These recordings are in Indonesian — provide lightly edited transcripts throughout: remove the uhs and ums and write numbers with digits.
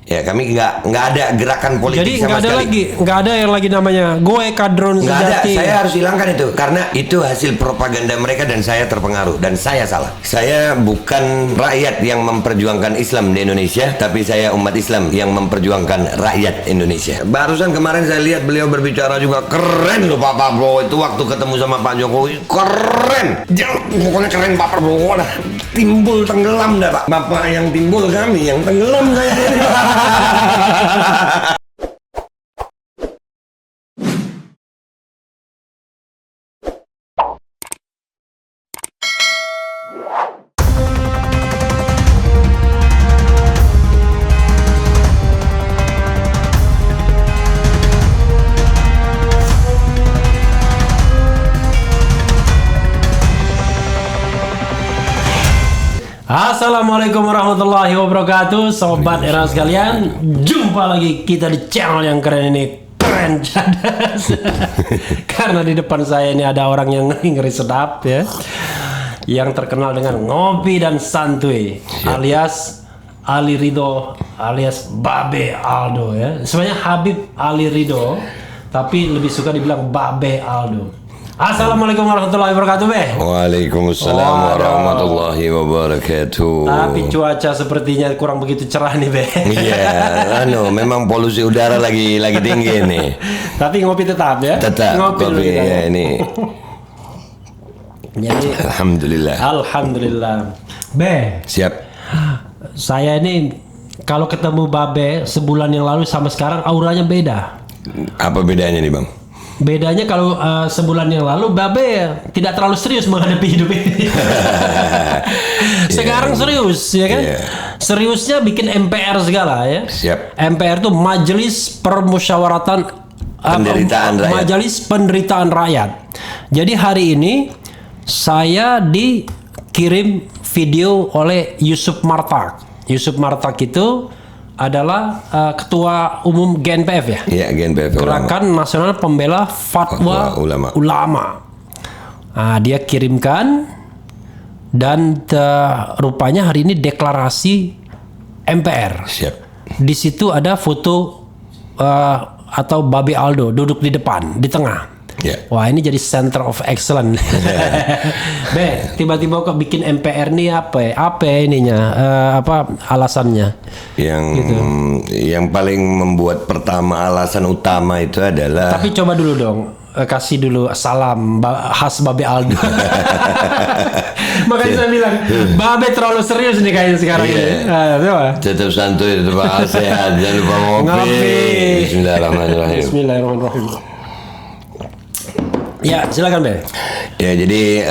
Ya kami nggak ada gerakan politik Jadi sama sekali. nggak ada yang lagi namanya gue kadron Nggak ada, sejati. saya harus hilangkan itu karena itu hasil propaganda mereka dan saya terpengaruh dan saya salah. Saya bukan rakyat yang memperjuangkan Islam di Indonesia, tapi saya umat Islam yang memperjuangkan rakyat Indonesia. Barusan kemarin saya lihat beliau berbicara juga keren loh Pak Prabowo itu waktu ketemu sama Pak Jokowi keren. Pokoknya keren Pak Prabowo dah. Timbul tenggelam dah Pak. Bapak yang timbul kami yang tenggelam saya. Assalamualaikum warahmatullahi wabarakatuh, sobat era sekalian. Jumpa lagi kita di channel yang keren ini, keren cadas. Karena di depan saya ini ada orang yang ngeri sedap ya, yang terkenal dengan ngopi dan santuy, alias Ali Ridho, alias Babe Aldo ya. Sebenarnya Habib Ali Ridho, tapi lebih suka dibilang Babe Aldo. Assalamualaikum warahmatullahi wabarakatuh, Be. Waalaikumsalam warahmatullahi wabarakatuh. Tapi cuaca sepertinya kurang begitu cerah nih, Be. Iya, memang polusi udara lagi tinggi nih. Tapi ngopi tetap ya. Tetap ngopi ya ini. Jadi Alhamdulillah. Be. Siap. Saya ini kalau ketemu Babe sebulan yang lalu sama sekarang auranya beda. Apa bedanya nih, Bang? Bedanya kalau sebulan yang lalu Babe tidak terlalu serius menghadapi hidup ini. Sekarang serius ya kan? Seriusnya bikin MPR segala ya. Siap. MPR itu Majelis Permusyawaratan Penderitaan Rakyat. Majelis Penderitaan Rakyat. Jadi hari ini saya dikirim video oleh Yusuf Martak. Yusuf Martak itu adalah ketua umum GNPF ya. Iya, GNPF. Gerakan Nasional Pembela Fatwa Ulama. Nah, dia kirimkan dan rupanya hari ini deklarasi MPR. Siap. Di situ ada foto atau Babe Aldo duduk di depan, di tengah. Yeah. Wah, ini jadi center of excellence. Be, tiba-tiba kok bikin MPR nih apa ininya? Apa alasannya? Yang paling membuat pertama alasan utama itu adalah. Tapi coba dulu dong, kasih dulu salam khas Babe Aldo. Makanya saya bilang, Babe terlalu serius nih kayaknya sekarang ini. Tetap santuy, tetap sehat, jangan lupa ngopi. Bismillahirrahmanirrahim. Bismillahirrahmanirrahim. Ya, silakan, Be. Ya, jadi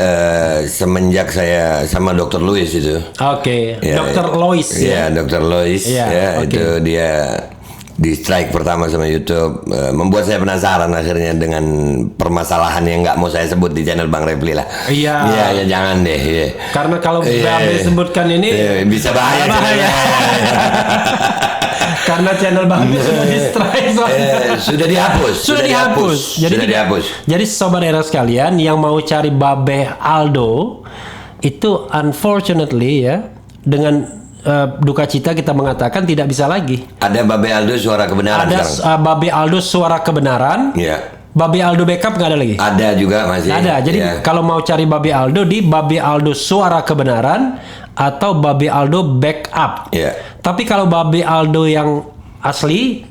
semenjak saya sama Dr. Louis itu. Oke, Ya, Dr. Lois. Ya, Dr. Louis. Itu dia di strike pertama sama YouTube, membuat saya penasaran akhirnya dengan permasalahan yang nggak mau saya sebut di channel Bang Repli lah. Iya. Iya, ya jangan deh. Ya. Karena kalau Babe sebutkan ini bisa bahaya. Karena channel Babe sudah di strike sudah dihapus. Sudah dihapus. Jadi sobat era sekalian yang mau cari Babe Aldo itu unfortunately ya, dengan duka cita kita mengatakan tidak bisa lagi. Ada Babe Aldo Suara Kebenaran sekarang. Babe Aldo Suara Kebenaran. Iya. Babe Aldo Backup nggak ada lagi? Ada juga masih. Ada. Jadi kalau mau cari Babe Aldo di Babe Aldo Suara Kebenaran atau Babe Aldo Backup. Iya. Tapi kalau Babe Aldo yang asli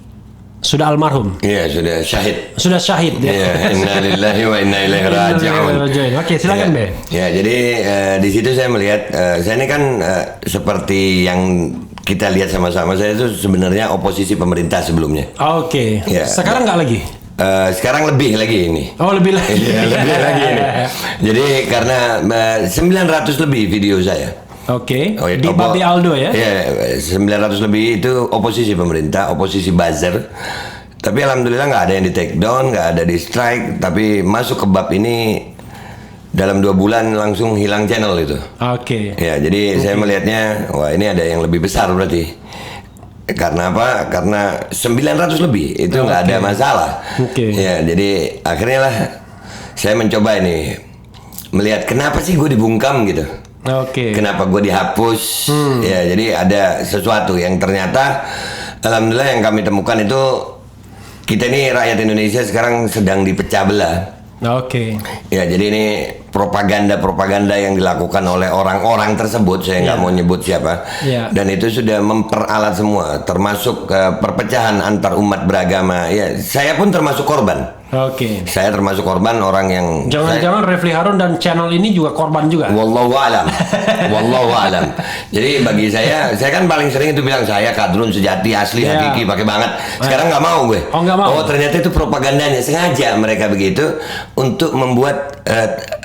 sudah almarhum. Iya, sudah syahid. Sudah syahid. Iya, innalillahi wa inna ilaihi raji'un. Oke, silakan, Be. Ya, jadi di situ saya melihat saya ini kan seperti yang kita lihat sama-sama, saya itu sebenarnya oposisi pemerintah sebelumnya. Oke. Ya, sekarang nggak lagi? Sekarang lebih lagi ini. Oh, lebih lagi. Iya, lebih lagi ini. Jadi karena 900 lebih video saya. Oke. Di Babe Aldo ya? Iya, 900 lebih itu oposisi pemerintah, oposisi buzzer. Tapi alhamdulillah nggak ada yang di take down, nggak ada di strike. Tapi masuk ke bab ini dalam 2 bulan langsung hilang channel itu. Oke. Ya, jadi saya melihatnya, wah ini ada yang lebih besar berarti. Karena apa? Karena 900 lebih itu nggak ada masalah. Ya, jadi akhirnya lah saya mencoba ini melihat kenapa sih gue dibungkam gitu. Kenapa gue dihapus? Ya, jadi ada sesuatu yang ternyata Alhamdulillah yang kami temukan itu kita ini rakyat Indonesia sekarang sedang dipecah belah. Oke. Ya, jadi ini propaganda yang dilakukan oleh orang-orang tersebut, saya nggak mau nyebut siapa. Dan itu sudah memperalat semua, termasuk perpecahan antar umat beragama. Ya, saya pun termasuk korban. Oke. Saya termasuk korban, orang yang jangan-jangan Refli Harun dan channel ini juga korban juga. Wallahu alam. Wallahu alam. Jadi bagi saya kan paling sering itu bilang saya kadrun sejati asli hakiki pakai banget. Sekarang nggak mau gue. Oh, nggak mau. Oh, ternyata itu propagandanya, sengaja mereka begitu untuk membuat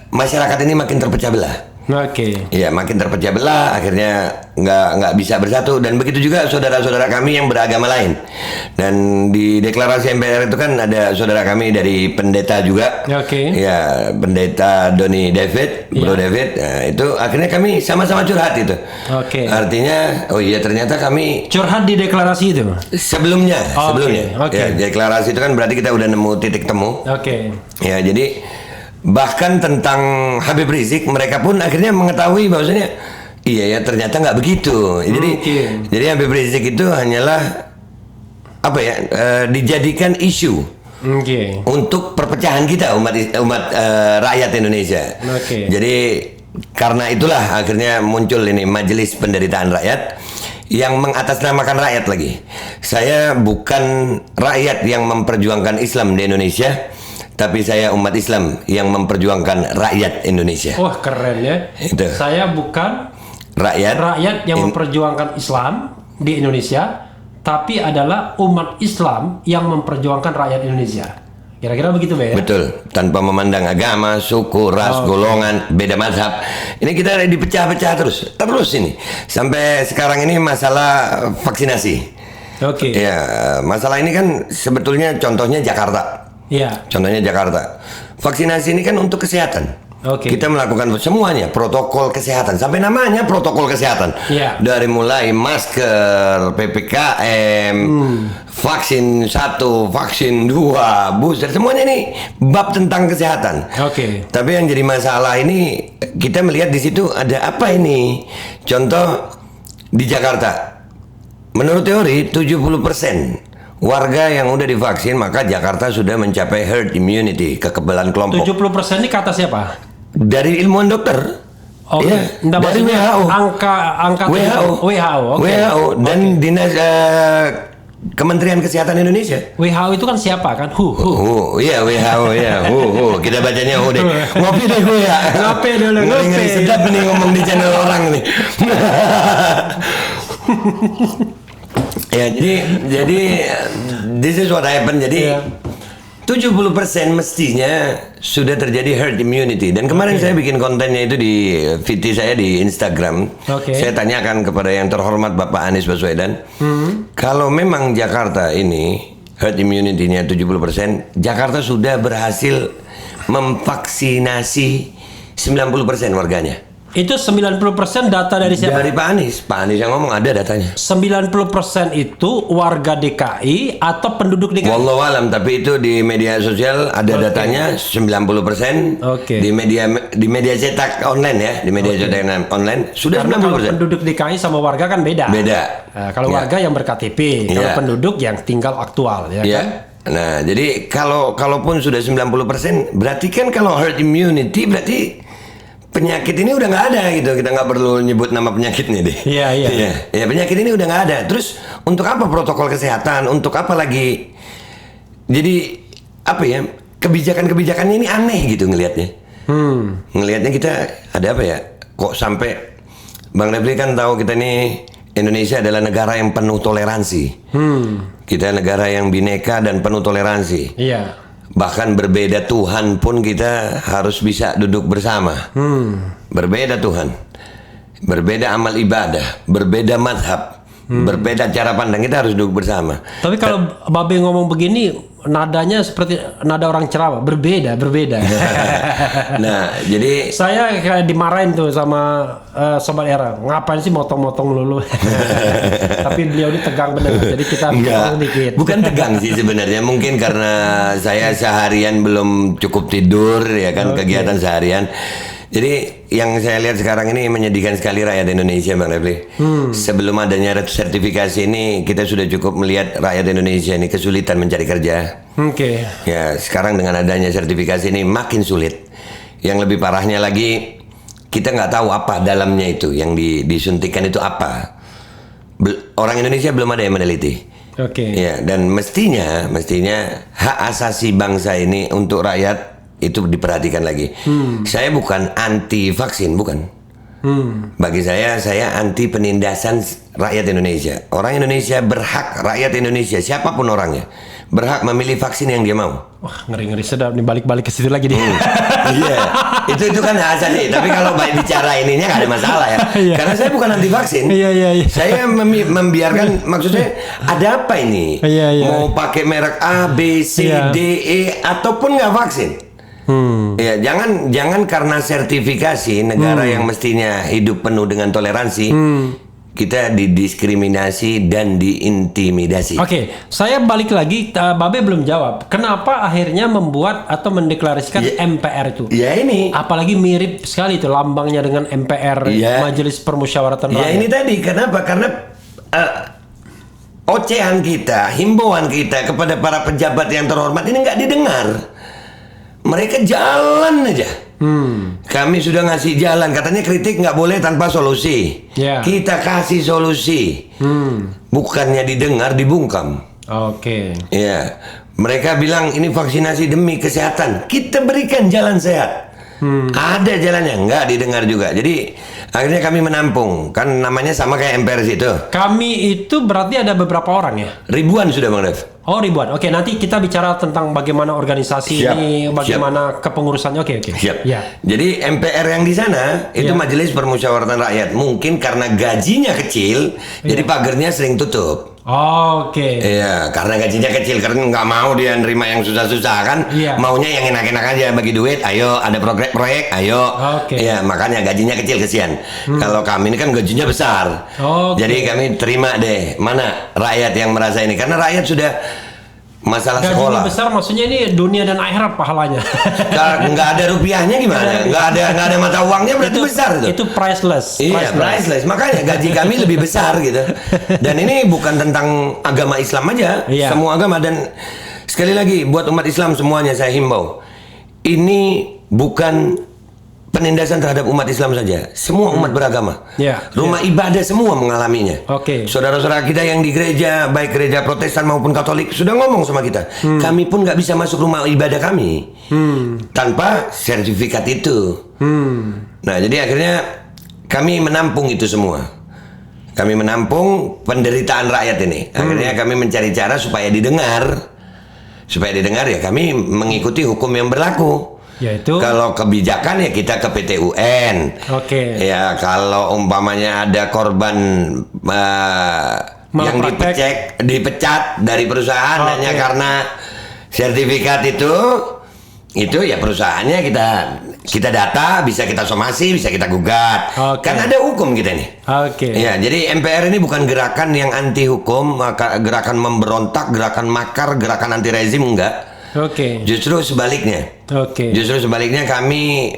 masyarakat ini makin terpecah belah. Oke. Iya, makin terpecah belah, akhirnya nggak bisa bersatu. Dan begitu juga saudara-saudara kami yang beragama lain. Dan di deklarasi MPR itu kan ada saudara kami dari pendeta juga. Oke. Ya, pendeta Doni David, Bro David. Nah, itu akhirnya kami sama-sama curhat itu. Oke. Artinya, oh iya ternyata kami curhat di deklarasi itu. Sebelumnya. Oke. Ya, deklarasi itu kan berarti kita udah nemu titik temu. Oke. Ya, jadi bahkan tentang Habib Rizik mereka pun akhirnya mengetahui bahwasanya iya ya ternyata nggak begitu. Jadi Habib Rizik itu hanyalah apa ya, dijadikan isu untuk perpecahan kita umat rakyat Indonesia. Jadi karena itulah akhirnya muncul ini Majelis Penderitaan Rakyat yang mengatasnamakan rakyat lagi. Saya bukan rakyat yang memperjuangkan Islam di Indonesia, tapi saya umat Islam yang memperjuangkan rakyat Indonesia. Wah, keren ya. Itu. Saya bukan rakyat yang memperjuangkan Islam di Indonesia, tapi adalah umat Islam yang memperjuangkan rakyat Indonesia. Kira-kira begitu, Be? Betul. Tanpa memandang agama, suku, ras, golongan, beda mazhab. Ini kita dipecah-pecah terus ini. Sampai sekarang ini masalah vaksinasi. Oke. Ya, masalah ini kan sebetulnya contohnya Jakarta. Iya. Contohnya Jakarta. Vaksinasi ini kan untuk kesehatan. Kita melakukan semuanya, protokol kesehatan, sampai namanya protokol kesehatan. Dari mulai masker, PPKM, vaksin 1, vaksin 2, booster, semuanya ini bab tentang kesehatan. Tapi yang jadi masalah ini kita melihat di situ ada apa ini? Contoh di Jakarta, menurut teori 70% warga yang udah divaksin, maka Jakarta sudah mencapai herd immunity, kekebalan kelompok. 70% ini kata siapa? Dari ilmuwan dokter. Ya, dari WHO. Angka WHO. Dan Dinas Kementerian Kesehatan Indonesia. WHO itu kan siapa kan? Iya, WHO ya. Kita bacanya deh. Ngopi deh gue ya. Ngopi dulu, ngopi. Sedap nih ngomong di channel orang nih. Ya, jadi this is what happened. Jadi 70% mestinya sudah terjadi herd immunity. Dan kemarin saya bikin kontennya itu di VT saya di Instagram. Saya tanyakan kepada yang terhormat Bapak Anies Baswedan, kalau memang Jakarta ini herd immunity-nya 70%, Jakarta sudah berhasil memvaksinasi 90% warganya. Itu 90% data dari siapa? Dari Pak Anies. Pak Anies yang ngomong, ada datanya. 90% itu warga DKI atau penduduk DKI? Wallahu alam, tapi itu di media sosial ada datanya 90%. Di media cetak online ya, di media cetak online sudah 90%. Kalau penduduk DKI sama warga kan beda. Nah, kalau warga yang berKTP, kalau penduduk yang tinggal aktual ya kan? Nah, jadi kalaupun sudah 90%, berarti kan kalau herd immunity berarti penyakit ini udah nggak ada gitu. Kita nggak perlu nyebut nama penyakitnya deh. Iya, penyakit ini udah nggak ada. Terus untuk apa protokol kesehatan? Untuk apa lagi? Jadi apa ya, kebijakan-kebijakannya ini aneh gitu ngelihatnya. Ngelihatnya kita ada apa ya? Kok sampai Bang Refli kan tahu kita ini Indonesia adalah negara yang penuh toleransi. Kita negara yang bineka dan penuh toleransi. Bahkan berbeda Tuhan pun kita harus bisa duduk bersama. Berbeda Tuhan, berbeda amal ibadah, berbeda mazhab, berbeda cara pandang, kita harus duduk bersama. Tapi kalau Babe ngomong begini, nadanya seperti nada orang ceramah, berbeda. Nah, jadi saya kayak dimarahin tuh sama Sobat Era, ngapain sih motong-motong lulu? Tapi beliau ini tegang bener, jadi kita dikit. Bukan tegang sih sebenarnya, mungkin karena saya seharian belum cukup tidur ya kan, kegiatan seharian. Jadi yang saya lihat sekarang ini menyedihkan sekali rakyat Indonesia, Bang Refli. Sebelum adanya sertifikasi ini, kita sudah cukup melihat rakyat Indonesia ini kesulitan mencari kerja. Oke. Ya, sekarang dengan adanya sertifikasi ini makin sulit. Yang lebih parahnya lagi, kita nggak tahu apa dalamnya itu, yang disuntikan itu apa. Orang Indonesia belum ada yang meneliti. Oke. Ya, dan mestinya hak asasi bangsa ini untuk rakyat itu diperhatikan lagi. Saya bukan anti vaksin, bukan. Bagi saya anti penindasan rakyat Indonesia. Orang Indonesia berhak, rakyat Indonesia siapapun orangnya berhak memilih vaksin yang dia mau. Wah, ngeri-ngeri sedap nih, balik-balik ke situ lagi dia. Iya, itu kan hak asasi. Tapi kalau baik bicara ininya nggak ada masalah ya. Iya. Karena saya bukan anti vaksin. Iya. Saya membiarkan, maksudnya ada apa ini? Iya. Mau pakai merek A, B, C, Iya. D, E ataupun nggak vaksin? Ya, jangan karena sertifikasi negara yang mestinya hidup penuh dengan toleransi, kita didiskriminasi dan diintimidasi. Oke, saya balik lagi. Babe belum jawab. Kenapa akhirnya membuat atau mendeklarasikan MPR itu? Ya ini. Apalagi mirip sekali itu lambangnya dengan MPR, Iya. Majelis Permusyawaratan Ya Rakyat. ini tadi, kenapa? Karena ocehan kita, himbauan kita kepada para pejabat yang terhormat ini nggak didengar. Mereka jalan aja. Kami sudah ngasih jalan, katanya kritik nggak boleh tanpa solusi. Ya. Kita kasih solusi. Bukannya didengar, dibungkam. Oke. Ya, mereka bilang ini vaksinasi demi kesehatan. Kita berikan jalan sehat. Ada jalannya, nggak didengar juga. Jadi akhirnya kami menampung, kan namanya sama kayak MPR itu. Kami itu berarti ada beberapa orang ya? Ribuan sudah, Bang Dev. Oh, ribuan. Oke, nanti kita bicara tentang bagaimana organisasi Siap. ini, bagaimana kepengurusannya. Oke. Siap. Ya. Jadi MPR yang di sana itu Ya. Majelis Permusyawaratan Rakyat. Mungkin karena gajinya kecil, jadi pagernya sering tutup. Oke. Iya, karena gajinya kecil, karena nggak mau dia nerima yang susah-susah kan. Iya. Maunya yang enak-enak aja, bagi duit. Ayo, ada proyek, ayo. Oke. Iya, makanya gajinya kecil kesian. Kalau kami ini kan gajinya besar. Oke. Jadi kami terima deh. Mana rakyat yang merasa ini? Karena rakyat sudah masalah Gajinya sekolah. besar maksudnya ini dunia dan akhirat pahalanya. Nggak ada rupiahnya gimana? Nggak ada mata uangnya berarti besar itu. Itu priceless. Iya, priceless. Makanya gaji kami lebih besar gitu. Dan ini bukan tentang agama Islam aja, Iya. semua agama. Dan sekali lagi buat umat Islam semuanya saya himbau, ini bukan penindasan terhadap umat Islam saja, semua umat beragama. Iya, Rumah ibadah semua mengalaminya. Oke. Saudara-saudara kita yang di gereja, baik gereja Protestan maupun Katolik, sudah ngomong sama kita, kami pun nggak bisa masuk rumah ibadah kami tanpa sertifikat itu. Nah, jadi akhirnya kami menampung itu semua. Kami menampung penderitaan rakyat ini. Akhirnya kami mencari cara supaya didengar. Supaya didengar ya kami mengikuti hukum yang berlaku. Yaitu Kalau kebijakan ya kita ke PT UN. Oke. Ya kalau umpamanya ada korban yang Malpraktek. dipecat dari perusahaan Oke. hanya karena sertifikat itu ya perusahaannya kita data, bisa kita somasi, bisa kita gugat. Oke. Kan ada hukum kita nih. Oke. Ya, jadi MPR ini bukan gerakan yang anti hukum, gerakan memberontak, gerakan makar, gerakan anti rezim, enggak. Oke. Justru sebaliknya. Oke. Justru sebaliknya kami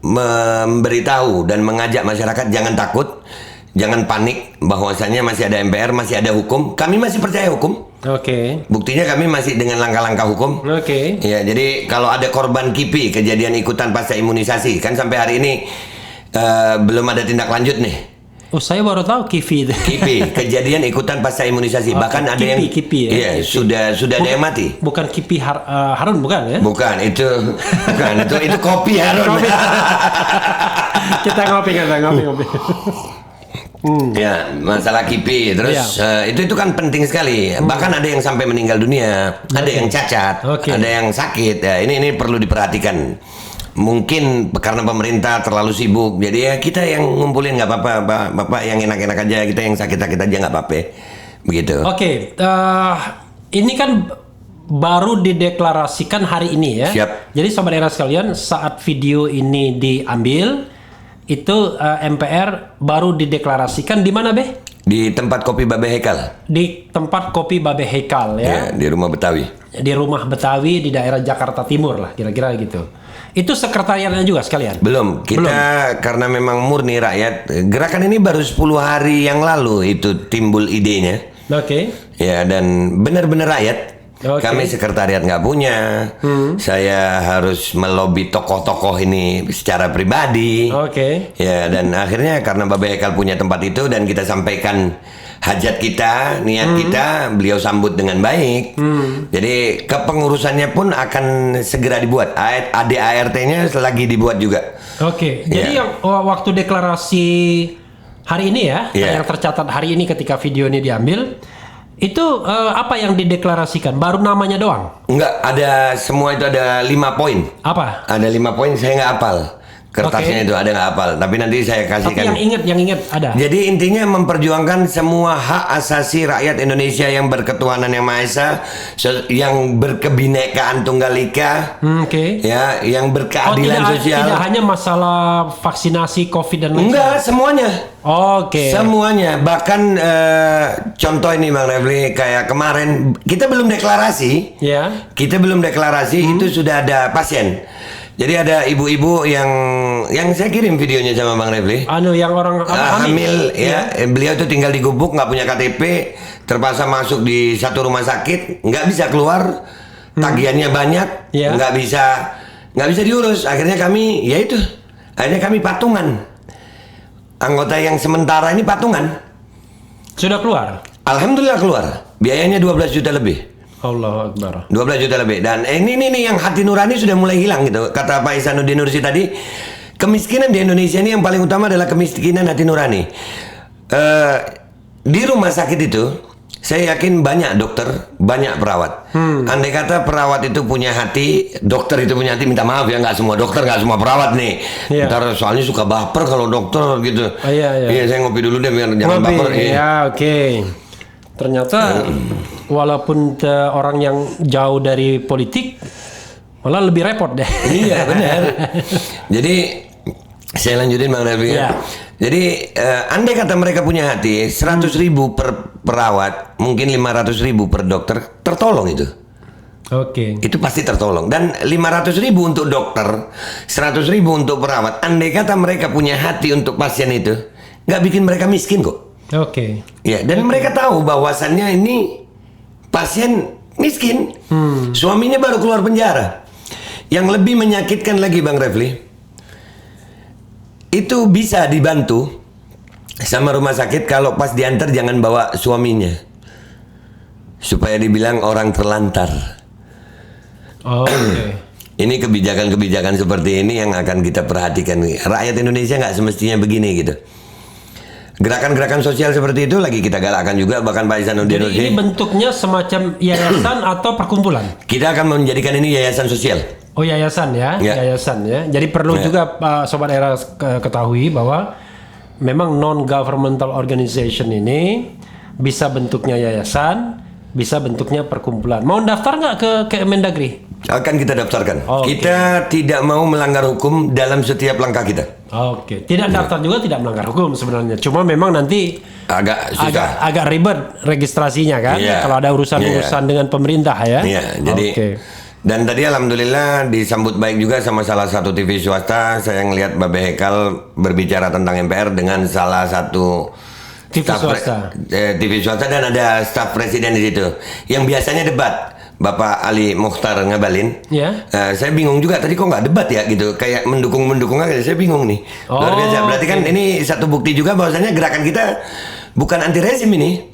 memberitahu dan mengajak masyarakat jangan takut, jangan panik bahwasanya masih ada MPR, masih ada hukum. Kami masih percaya hukum. Oke. Buktinya kami masih dengan langkah-langkah hukum. Oke. Ya, jadi kalau ada korban KIPI, kejadian ikutan pasca imunisasi, kan sampai hari ini belum ada tindak lanjut nih. Oh, saya baru tahu KIPI itu. KIPI, kejadian ikutan pasca imunisasi. Oke, Bahkan ada yang KIPI ya. Iya, sudah ada yang mati. Bukan KIPI Harun bukan ya? Bukan, itu kopi Harun. Kita ngopi. Ya, masalah KIPI terus Iya. itu kan penting sekali. Bahkan ada yang sampai meninggal dunia, ada yang cacat, Oke. ada yang sakit. Ya, ini perlu diperhatikan. Mungkin karena pemerintah terlalu sibuk, jadi ya kita yang ngumpulin nggak apa-apa, bapak yang enak-enak aja, kita yang sakit-sakit aja nggak apa-apa, begitu. Oke, ini kan baru dideklarasikan hari ini ya. Siap. Jadi sobat era sekalian, saat video ini diambil, itu MPR baru dideklarasikan di mana Beh? Di tempat kopi Babe Hekal, Di tempat kopi Babe Hekal ya. ya, di rumah Betawi. Di rumah Betawi di daerah Jakarta Timur lah, kira-kira gitu. Itu sekretariatnya juga sekalian? Belum, kita karena memang murni rakyat. Gerakan ini baru 10 hari yang lalu itu timbul idenya. Oke. Ya, dan benar-benar rakyat. Oke. Kami sekretariat nggak punya. Saya harus melobi tokoh-tokoh ini secara pribadi. Oke. Ya, dan akhirnya karena Babe Hekal punya tempat itu dan kita sampaikan hajat kita, niat kita, beliau sambut dengan baik. Jadi kepengurusannya pun akan segera dibuat. ADART-nya lagi dibuat juga. Oke. Jadi yang waktu deklarasi hari ini ya, yang tercatat hari ini ketika video ini diambil, itu apa yang dideklarasikan? Baru namanya doang? Enggak, ada semua itu ada 5 poin. Apa? Ada 5 poin, saya nggak hafal. Kertasnya itu ada nggak hafal, tapi nanti saya kasihkan. Tapi yang ingat ada. Jadi intinya memperjuangkan semua hak asasi rakyat Indonesia yang berketuhanan yang Maha Esa, yang berkebinekaan tunggal ika, ya, yang berkeadilan sosial. Tidak hanya masalah vaksinasi COVID dan lain-lain. Enggak, semuanya. Oke. Semuanya, bahkan contoh ini Bang Refli, kayak kemarin kita belum deklarasi. Ya. Kita belum deklarasi itu sudah ada pasien. Jadi ada ibu-ibu yang saya kirim videonya sama Bang Refli. Yang orang hamil ya. Beliau tuh tinggal di Gubuk, nggak punya KTP, terpaksa masuk di satu rumah sakit, nggak bisa keluar, tagihannya banyak, nggak bisa diurus. Akhirnya kami patungan. Anggota yang sementara ini patungan. Sudah keluar? Alhamdulillah keluar. Biayanya 12 juta lebih. Allahu Akbar. 12 juta lebih. Dan ini yang hati nurani sudah mulai hilang gitu. Kata Pak Ihsanuddin Nursi tadi, kemiskinan di Indonesia ini yang paling utama adalah kemiskinan hati nurani. Di rumah sakit itu, saya yakin banyak dokter, banyak perawat. Andai kata perawat itu punya hati, dokter itu punya hati, minta maaf ya, nggak semua dokter, nggak semua perawat nih. Ntar soalnya suka baper kalau dokter gitu. Iya, saya ngopi dulu deh biar jangan baper. Iya, oke. Ternyata walaupun orang yang jauh dari politik malah lebih repot deh. Iya benar. Jadi saya lanjutin Bang Refli. Jadi andai kata mereka punya hati 100.000 per perawat, mungkin 500.000 per dokter, tertolong itu. Oke. Itu pasti tertolong. Dan 500.000 untuk dokter, 100.000 untuk perawat. Andai kata mereka punya hati untuk pasien itu, nggak bikin mereka miskin kok. Oke. Ya, dan mereka tahu bahwasannya ini pasien miskin. Suaminya baru keluar penjara. Yang lebih menyakitkan lagi Bang Refli, itu bisa dibantu sama rumah sakit kalau pas diantar jangan bawa suaminya, supaya dibilang orang terlantar. Ini kebijakan-kebijakan seperti ini yang akan kita perhatikan. Rakyat Indonesia nggak semestinya begini gitu. Gerakan-gerakan sosial seperti itu lagi kita galakkan juga, bahkan Pak Ihsanuddin Nursi. Jadi ini bentuknya semacam yayasan atau perkumpulan? Kita akan menjadikan ini yayasan sosial. Oh, yayasan ya, yayasan ya. Jadi perlu juga Sobat Era ketahui bahwa memang non-governmental organization ini bisa bentuknya yayasan, bisa bentuknya perkumpulan. Mau daftar nggak ke Mendagri? Akan kita daftarkan. Kita tidak mau melanggar hukum dalam setiap langkah kita. Oke. Tidak daftar juga tidak melanggar hukum sebenarnya. Cuma memang nanti agak susah. Agak ribet registrasinya kan. Kalau ada urusan-urusan dengan pemerintah ya. Iya. Jadi dan tadi alhamdulillah disambut baik juga sama salah satu TV swasta. Saya ngelihat Babe Hekal berbicara tentang MPR dengan salah satu TV swasta. TV swasta, dan ada staf presiden di situ. Yang biasanya debat. Bapak Ali Mukhtar Ngabalin. Saya bingung juga tadi kok nggak debat ya gitu, kayak mendukung aja. Saya bingung nih. Luar biasa. Berarti kan ini satu bukti juga bahwasanya gerakan kita bukan anti rezim ini.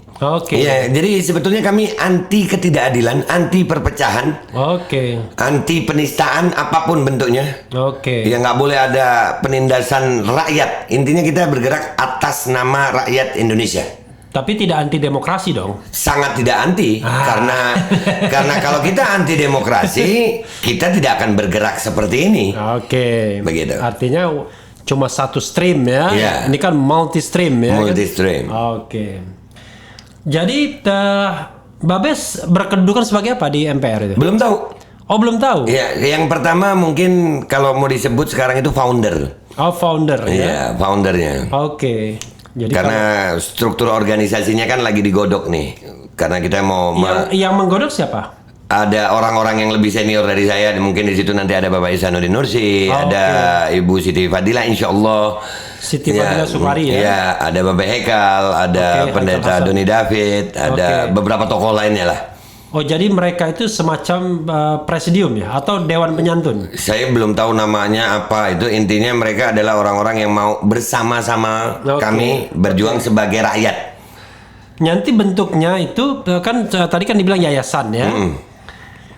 Ya, jadi sebetulnya kami anti ketidakadilan, anti perpecahan, anti penistaan apapun bentuknya. Ya, nggak boleh ada penindasan rakyat. Intinya kita bergerak atas nama rakyat Indonesia. Tapi tidak anti demokrasi dong? Sangat tidak anti, karena kalau kita anti demokrasi, kita tidak akan bergerak seperti ini. Begitu. Artinya cuma satu stream ya? Ini kan multi stream ya? Multi stream. Jadi Babes berkedudukan sebagai apa di MPR itu? Belum tahu. Oh, belum tahu? Ya, yang pertama mungkin kalau mau disebut sekarang itu founder. Oh, founder ya? Iya, foundernya. Jadi karena struktur organisasinya kan lagi digodok nih. Karena kita mau yang menggodok siapa? ada orang-orang yang lebih senior dari saya. Mungkin di situ nanti ada Bapak Ihsanuddin Nursi, ada Ibu Siti Fadila, insya Allah. Siti Fadila Sukari ya. Ya, ada Bapak Hekal, ada Pendeta Haikal Hasan. Doni David, ada beberapa tokoh lainnya lah. Oh, jadi mereka itu semacam presidium ya, atau dewan penyantun? Saya belum tahu namanya apa. Itu intinya mereka adalah orang-orang yang mau bersama-sama kami berjuang sebagai rakyat. Nanti bentuknya itu kan tadi kan dibilang yayasan ya.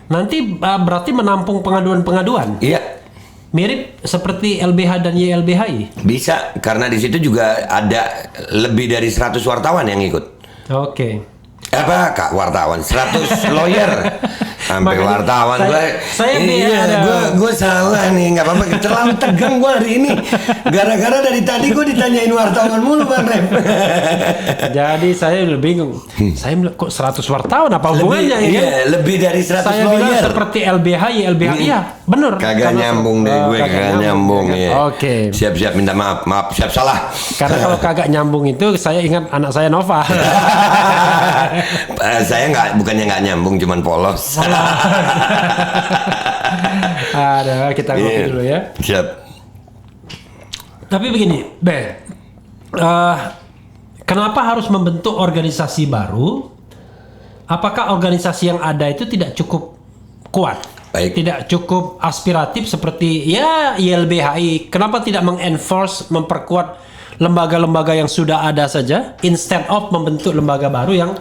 Nanti berarti menampung pengaduan-pengaduan. Iya. Mirip seperti LBH dan YLBHI. Bisa, karena di situ juga ada lebih dari 100 wartawan yang ikut. Oke. Apa kak wartawan? 100 lawyer. Sampai Makanya wartawan gue salah nih, nggak apa-apa. Terlalu tegang gue hari ini. Gara-gara dari tadi gue ditanyain wartawan mulu Bang Rem. Jadi saya bingung. Saya bilang kok 100 wartawan apa hubungannya ini? Iya, lebih dari 100 Saya lawyer. bilang seperti LBH, YLBH. Iya, bener. Kagak nyambung deh gue, kagak nyambung ya. Oke. Siap-siap minta maaf, siap salah. Karena kalau kagak nyambung itu saya ingat anak saya Nova. Saya bukannya nggak nyambung, cuman polos. Ada, kita ngopi dulu ya. Siap. Tapi begini, kenapa harus membentuk organisasi baru? Apakah organisasi yang ada itu tidak cukup kuat? Baik. Tidak cukup aspiratif seperti ya YLBHI. Kenapa tidak mengenforce, memperkuat lembaga-lembaga yang sudah ada saja, instead of membentuk lembaga baru yang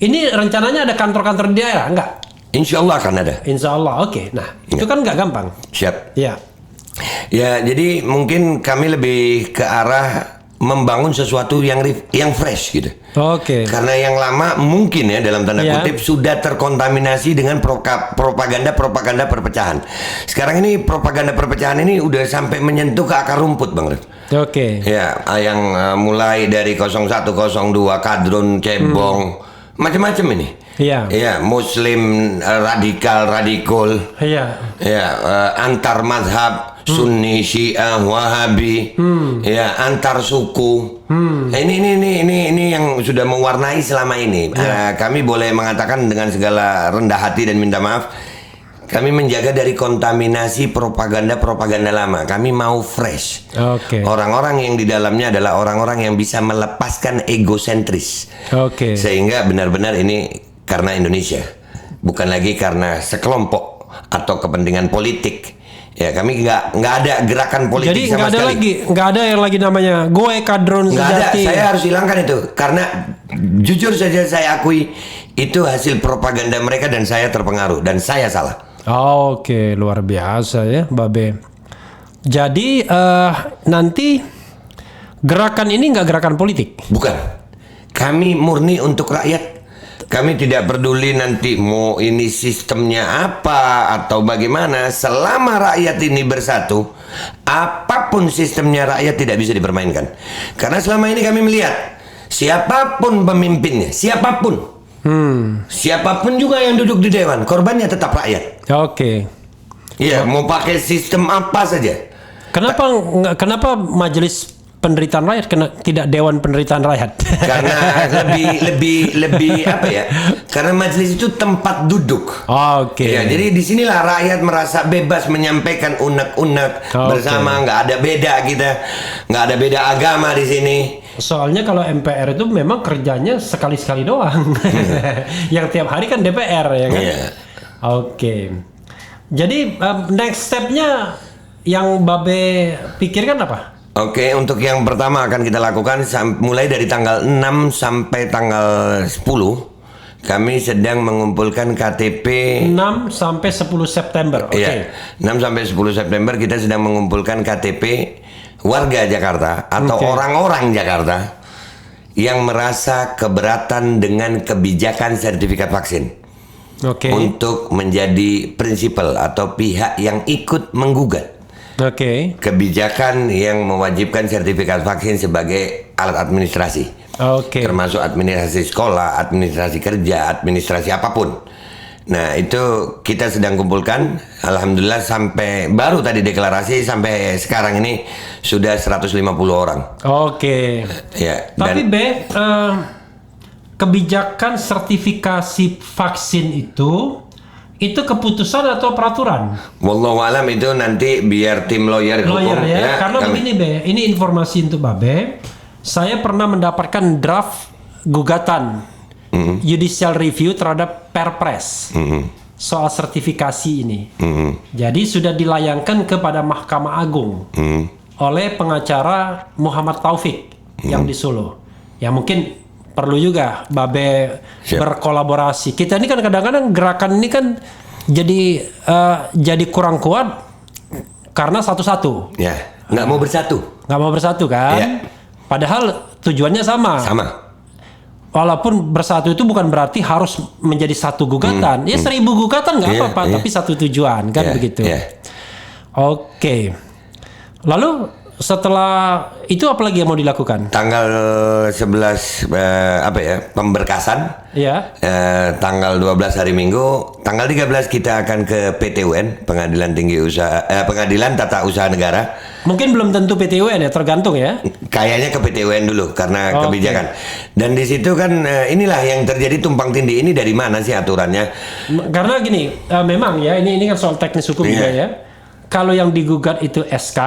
ini rencananya ada kantor-kantor di daerah, enggak? Insya Allah akan ada. Insya Allah, oke. Nah, itu kan nggak gampang. Siap. Ya. Ya, jadi mungkin kami lebih ke arah membangun sesuatu yang fresh gitu. Oke. Karena yang lama mungkin ya dalam tanda kutip sudah terkontaminasi dengan propaganda perpecahan. Sekarang ini propaganda perpecahan ini udah sampai menyentuh ke akar rumput, Bang Ref. Oke. Ya, yang mulai dari 01, 02, kadrun, cebong, macam-macam ini. Iya. Ya, Muslim radikal. Iya. Ya, antar mazhab, Sunni, Syiah, Wahabi, ya antar suku. Nah, ini yang sudah mewarnai selama ini. Kami boleh mengatakan dengan segala rendah hati dan minta maaf, kami menjaga dari kontaminasi propaganda lama. Kami mau fresh. Oke. Orang-orang yang di dalamnya adalah orang-orang yang bisa melepaskan egosentris. Oke. Sehingga benar-benar ini karena Indonesia, bukan lagi karena sekelompok atau kepentingan politik. Ya, kami nggak ada gerakan politik. Jadi sama sekali. nggak ada yang lagi namanya gue kadron Nggak ada. sejati. Saya harus hilangkan itu karena jujur saja saya akui itu hasil propaganda mereka dan saya terpengaruh dan saya salah. Oke, luar biasa ya, Babe. Jadi nanti gerakan ini nggak gerakan politik. Bukan. Kami murni untuk rakyat. Kami tidak peduli nanti mau ini sistemnya apa atau bagaimana. Selama rakyat ini bersatu, apapun sistemnya rakyat tidak bisa dipermainkan. Karena selama ini kami melihat siapapun pemimpinnya, siapapun juga yang duduk di dewan, korbannya tetap rakyat. Oke. Iya, mau pakai sistem apa saja. Kenapa majelis penderitaan rakyat tidak dewan penderitaan rakyat? Karena lebih apa ya? Karena majelis itu tempat duduk. Oke. Ya, jadi disinilah rakyat merasa bebas menyampaikan unek-unek bersama, nggak ada beda kita, nggak ada beda agama di sini. Soalnya kalau MPR itu memang kerjanya sekali-sekali doang. Yang tiap hari kan DPR ya kan. Iya. Oke. Jadi next stepnya yang Babe pikirkan apa? Oke, untuk yang pertama akan kita lakukan mulai dari tanggal 6 sampai tanggal 10. Kami sedang mengumpulkan KTP 6 sampai 10 September. Oke. Iya, 6 sampai 10 September kita sedang mengumpulkan KTP warga Jakarta atau orang-orang Jakarta yang merasa keberatan dengan kebijakan sertifikat vaksin. Oke. Untuk menjadi prinsipal atau pihak yang ikut menggugat kebijakan yang mewajibkan sertifikat vaksin sebagai alat administrasi. Termasuk administrasi sekolah, administrasi kerja, administrasi apapun. Nah, itu kita sedang kumpulkan. Alhamdulillah sampai baru tadi deklarasi sampai sekarang ini sudah 150 orang. Oke. Ya, Tapi kebijakan sertifikasi vaksin itu keputusan atau peraturan? Wallahu alam itu nanti biar tim lawyer hukum ya. Karena begini Be, ini informasi untuk Babe. Saya pernah mendapatkan draft gugatan judicial review terhadap Perpres soal sertifikasi ini. Jadi sudah dilayangkan kepada Mahkamah Agung oleh pengacara Muhammad Taufik yang di Solo. Ya mungkin perlu juga Babe berkolaborasi. Kita ini kan kadang-kadang gerakan ini kan jadi kurang kuat karena satu-satu. Ya, nggak mau bersatu. Nggak mau bersatu kan? Ya. Padahal tujuannya sama. Sama. Walaupun bersatu itu bukan berarti harus menjadi satu gugatan. Ya 1000 gugatan nggak apa-apa, tapi satu tujuan kan begitu. Oke. Lalu setelah itu apa lagi yang mau dilakukan? Tanggal 11 pemberkasan. Ya. Tanggal 12 hari Minggu, tanggal 13 kita akan ke PT UN, Pengadilan Tata Usaha Negara. Mungkin belum tentu PT UN ya, tergantung ya. Kayaknya ke PT UN dulu karena kebijakan. Dan di situ kan inilah yang terjadi tumpang tindih. Ini dari mana sih aturannya? Karena gini, memang ya ini kan soal teknis hukum juga ya. Kalau yang digugat itu SK,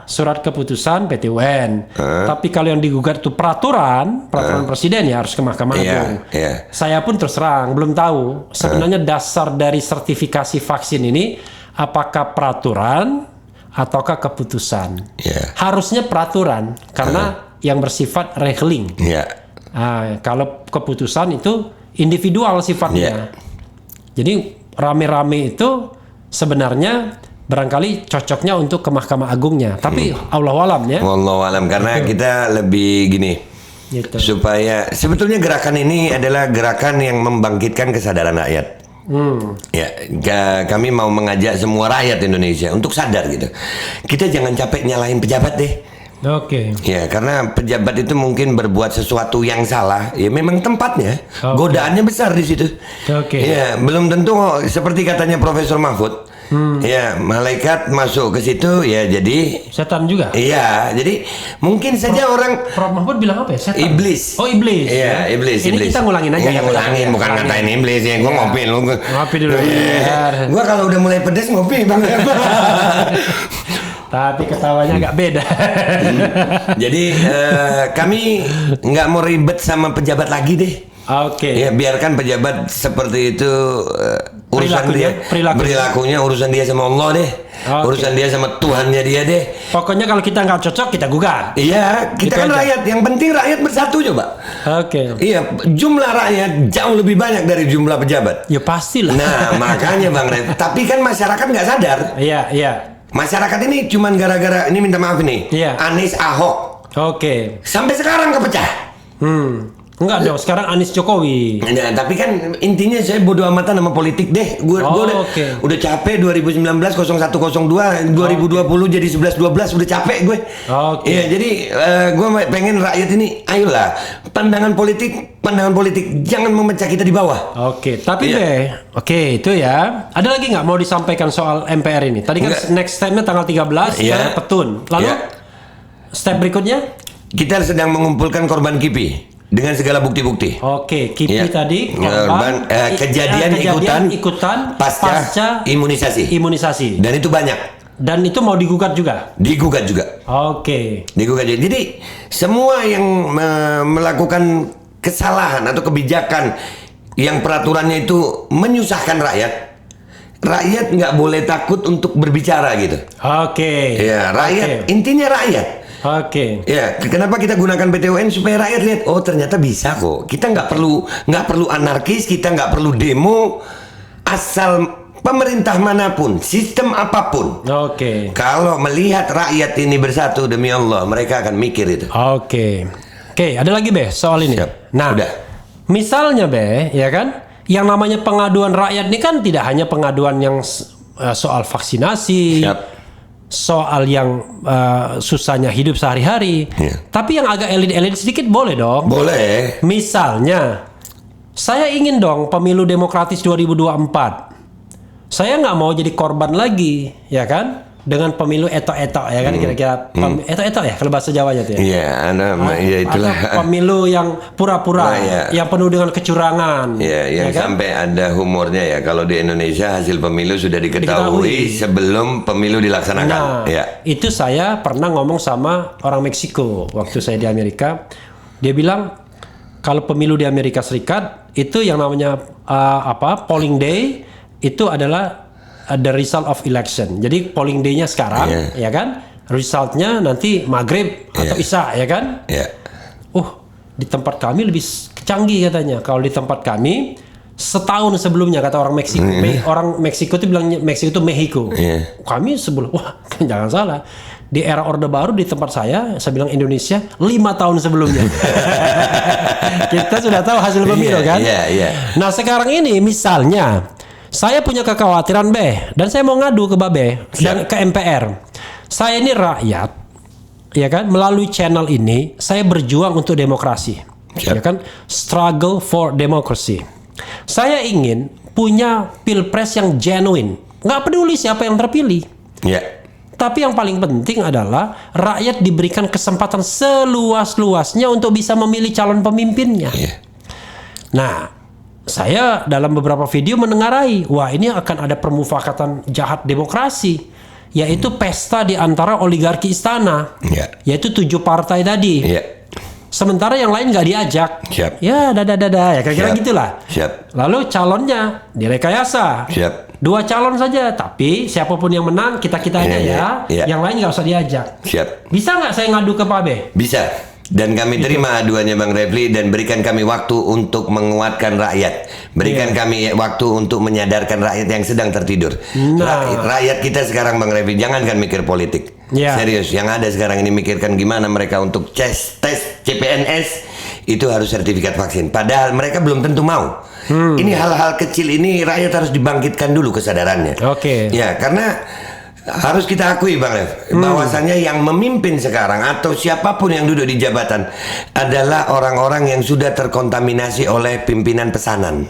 surat keputusan PT UN. Tapi kalau yang digugat itu peraturan presiden ya harus ke Mahkamah Agung. Saya pun terus terang belum tahu sebenarnya dasar dari sertifikasi vaksin ini apakah peraturan ataukah keputusan. Harusnya peraturan karena yang bersifat regeling. Kalau keputusan itu individual sifatnya. Jadi rame-rame itu sebenarnya barangkali cocoknya untuk ke Mahkamah Agungnya, tapi Allahualam ya. Wallahualam karena kita lebih gini, supaya sebetulnya gerakan ini adalah gerakan yang membangkitkan kesadaran rakyat. Kami mau mengajak semua rakyat Indonesia untuk sadar gitu. Kita jangan capek nyalahin pejabat deh. Ya, karena pejabat itu mungkin berbuat sesuatu yang salah, ya memang tempatnya. Godaannya besar di situ. Ya, belum tentu seperti katanya Profesor Mahfud. Ya, malaikat masuk ke situ ya jadi setan juga. Iya, jadi mungkin saja orang Prof Mahfud bilang apa ya? Setan. Iblis. Oh, iblis. Iya, iblis. Ini kita ngulangin aja. Ngulangin, bukan ngatain iblis ya. Gua ngopi lu. Ngopi dulu. Gua kalau udah mulai pedes ngopi Bang. Tapi ketawanya agak beda. Jadi kami nggak mau ribet sama pejabat lagi deh. Ya biarkan pejabat seperti itu urusan perilakunya urusan dia sama Allah deh. Urusan dia sama Tuhannya dia deh. Pokoknya kalau kita nggak cocok kita gugat. Iya, kita gitu kan aja. Rakyat. Yang penting rakyat bersatu coba. Iya, jumlah rakyat jauh lebih banyak dari jumlah pejabat. Ya pastilah. Nah, makanya Bang Red. Tapi kan masyarakat nggak sadar. Iya. Masyarakat ini cuman gara-gara ini minta maaf nih. Anies Ahok. Sampai sekarang kepecah. Enggak dong, sekarang Anies Jokowi. Nah, tapi kan intinya saya bodo amatan sama politik deh. Gue udah capek 2019 0102, 2020 jadi 1112 udah capek gue. Iya, jadi gue pengen rakyat ini ayolah pandangan politik jangan memecah kita di bawah. Tapi itu ya. Ada lagi nggak mau disampaikan soal MPR ini? Tadi kan next step-nya tanggal 13 Petun. Lalu step berikutnya? Kita sedang mengumpulkan korban KIPI. Dengan segala bukti-bukti. KIPI tadi kejadian ikutan pasca imunisasi. Dan itu banyak. Dan itu mau digugat juga? Digugat juga. Digugat juga. Jadi semua yang melakukan kesalahan atau kebijakan yang peraturannya itu menyusahkan rakyat nggak boleh takut untuk berbicara gitu. Ya, rakyat intinya rakyat. Ya, kenapa kita gunakan PT UN supaya rakyat lihat, oh ternyata bisa kok. Kita nggak perlu anarkis, kita nggak perlu demo, asal pemerintah manapun, sistem apapun. Kalau melihat rakyat ini bersatu demi Allah, mereka akan mikir itu. Ada lagi Be soal ini. Nah, misalnya Be, ya kan, yang namanya pengaduan rakyat ini kan tidak hanya pengaduan yang soal vaksinasi. Soal yang susahnya hidup sehari-hari, tapi yang agak elit-elit sedikit boleh dong. Boleh. Misalnya, saya ingin dong pemilu demokratis 2024. Saya nggak mau jadi korban lagi, ya kan? dengan pemilu etok-etok ya kan kira-kira etok-etok ya kalau bahasa Jawanya tuh ya. Iya, ya itulah. Atau pemilu yang pura-pura, yang penuh dengan kecurangan. Iya, yang kan? sampai ada humornya ya. Kalau di Indonesia hasil pemilu sudah diketahui sebelum pemilu dilaksanakan. Nah, itu saya pernah ngomong sama orang Meksiko waktu saya di Amerika. Dia bilang kalau pemilu di Amerika Serikat itu yang namanya polling day itu adalah the result of election. Jadi polling day-nya sekarang, ya kan? Resultnya nanti maghrib atau isya, ya kan? Di tempat kami lebih canggih katanya. Kalau di tempat kami setahun sebelumnya kata orang Meksiko. Orang Meksiko itu bilang Meksiko itu Mexico. Kami sebelum, jangan salah. Di era Orde Baru di tempat saya bilang Indonesia 5 tahun sebelumnya. Kita sudah tahu hasil pemilu kan? Nah sekarang ini misalnya saya punya kekhawatiran dan saya mau ngadu ke Babe dan ke MPR. Saya ini rakyat, ya kan? Melalui channel ini saya berjuang untuk demokrasi, ya kan? Struggle for democracy. Saya ingin punya pilpres yang genuine. Nggak peduli siapa yang terpilih. Tapi yang paling penting adalah rakyat diberikan kesempatan seluas-luasnya untuk bisa memilih calon pemimpinnya. Nah, saya dalam beberapa video menengarai, wah ini akan ada permufakatan jahat demokrasi, yaitu pesta di antara oligarki istana, yaitu 7 partai tadi. Sementara yang lain nggak diajak. Ya, ya kira-kira gitulah. Lalu calonnya direkayasa. 2 calon saja, tapi siapapun yang menang kita-kitanya yang lain nggak usah diajak. Bisa nggak saya ngadu ke Pak B? Bisa. Dan kami terima aduannya Bang Refli dan berikan kami waktu untuk menguatkan rakyat. Berikan kami waktu untuk menyadarkan rakyat yang sedang tertidur. Rakyat kita sekarang Bang Refli jangankan mikir politik. Serius, yang ada sekarang ini mikirkan gimana mereka untuk tes CPNS itu harus sertifikat vaksin. Padahal mereka belum tentu mau. Ini hal-hal kecil ini rakyat harus dibangkitkan dulu kesadarannya. Ya, karena harus kita akui Bang Ref, bahwasannya yang memimpin sekarang atau siapapun yang duduk di jabatan adalah orang-orang yang sudah terkontaminasi oleh pimpinan pesanan.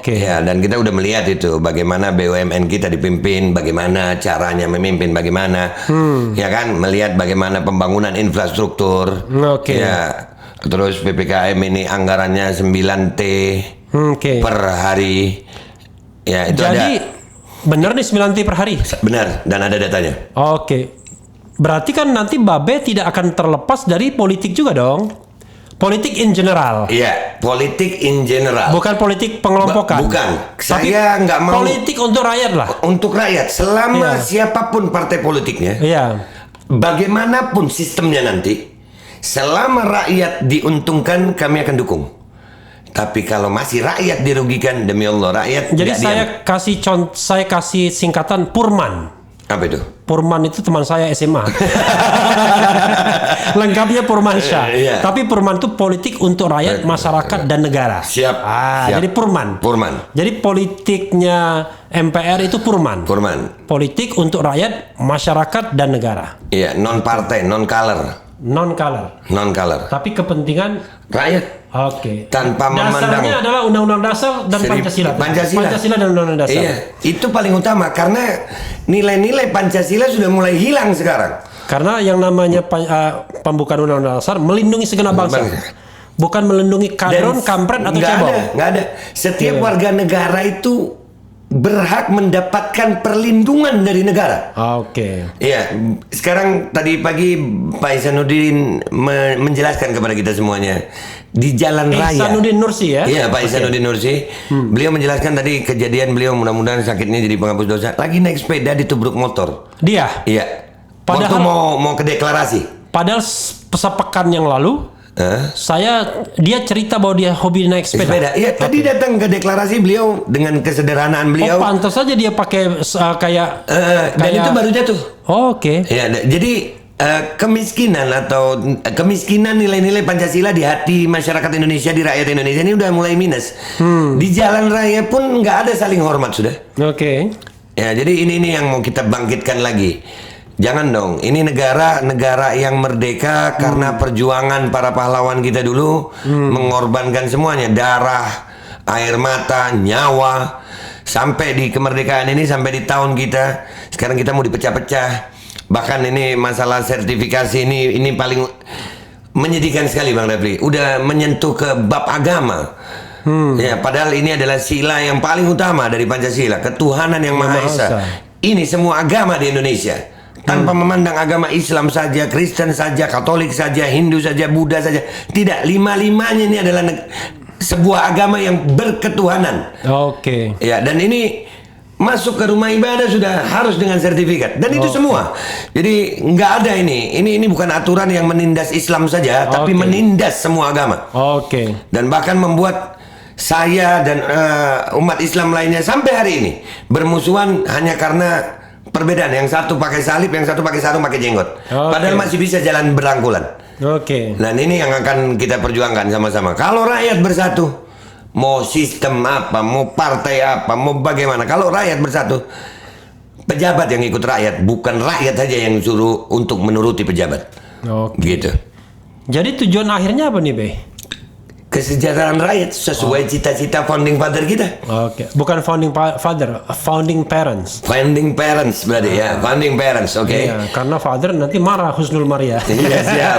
Ya, dan kita udah melihat itu bagaimana BUMN kita dipimpin, bagaimana caranya memimpin, bagaimana ya kan, melihat bagaimana pembangunan infrastruktur. Ya, terus PPKM ini anggarannya 9T per hari. Ya, itu ada. Benar nih 9T per hari? Benar, dan ada datanya. Berarti kan nanti Babe tidak akan terlepas dari politik juga dong? Politik in general? Iya, politik in general. Bukan politik pengelompokan? Bukan, saya nggak mau. Politik untuk rakyat lah? Untuk rakyat, selama siapapun partai politiknya, bagaimanapun sistemnya nanti, selama rakyat diuntungkan, kami akan dukung. Tapi kalau masih rakyat dirugikan, demi Allah rakyat. Jadi saya kasih singkatan Purman. Apa itu? Purman itu teman saya SMA. Lengkapnya Purmansyah. Tapi Purman itu politik untuk rakyat, masyarakat dan negara. Siap. Jadi Purman. Jadi politiknya MPR itu Purman. Politik untuk rakyat, masyarakat dan negara. Iya, non partai, non color. Tapi kepentingan rakyat. Tanpa memandang. Dasarnya adalah Undang-Undang Dasar dan Pancasila. Pancasila dan Undang-Undang Dasar. Iya, itu paling utama karena nilai-nilai Pancasila sudah mulai hilang sekarang. Karena yang namanya pembukaan Undang-Undang Dasar melindungi segenap bangsa. Bukan melindungi kadron, kampret atau cebong. Nggak ada. Setiap warga negara itu berhak mendapatkan perlindungan dari negara. Iya, sekarang tadi pagi Pak Ihsanuddin menjelaskan kepada kita semuanya di jalan raya. Ihsanuddin Nursi ya? Iya, Pak Ihsanuddin Nursi. Beliau menjelaskan tadi kejadian beliau, mudah-mudahan sakitnya jadi penghapus dosa. Lagi naik sepeda ditubruk motor. Dia? Iya. Waktu mau ke deklarasi. Padahal sepekan yang lalu dia cerita bahwa dia hobi naik sepeda. Iya, tadi datang ke deklarasi beliau dengan kesederhanaan beliau. Pantas saja dia pakai kayak dan itu baru jatuh. Ya, jadi kemiskinan nilai-nilai Pancasila di hati masyarakat Indonesia, di rakyat Indonesia ini udah mulai minus. Di jalan raya pun nggak ada saling hormat sudah. Ya, jadi ini yang mau kita bangkitkan lagi. Jangan dong, ini negara yang merdeka karena perjuangan para pahlawan kita dulu, mengorbankan semuanya, darah, air mata, nyawa, sampai di kemerdekaan ini, sampai di tahun kita sekarang kita mau dipecah-pecah. Bahkan ini masalah sertifikasi ini paling menyedihkan sekali Bang Refli. Udah menyentuh ke bab agama. Ya, padahal ini adalah sila yang paling utama dari Pancasila, ketuhanan yang Maha Esa. Ini semua agama di Indonesia. Tanpa memandang agama Islam saja, Kristen saja, Katolik saja, Hindu saja, Buddha saja. Tidak, lima-limanya ini adalah sebuah agama yang berketuhanan. Oke. Ya, dan ini masuk ke rumah ibadah sudah harus dengan sertifikat, dan itu semua. Jadi nggak ada ini bukan aturan yang menindas Islam saja, tapi menindas semua agama. Dan bahkan membuat saya dan umat Islam lainnya sampai hari ini bermusuhan hanya karena perbedaan. Yang satu pakai salib, yang satu pakai sarung, pakai jenggot. Padahal masih bisa jalan berangkulan. Dan ini yang akan kita perjuangkan sama-sama. Kalau rakyat bersatu, mau sistem apa, mau partai apa, mau bagaimana, kalau rakyat bersatu, pejabat yang ikut rakyat, bukan rakyat saja yang suruh untuk menuruti pejabat. Gitu. Jadi tujuan akhirnya apa nih, Be? Kesejahteraan rakyat sesuai cita-cita founding father kita. Bukan founding father, founding parents. Founding parents berarti ya, founding parents, Iya, karena father nanti marah Husnul Maria. Iya, siap.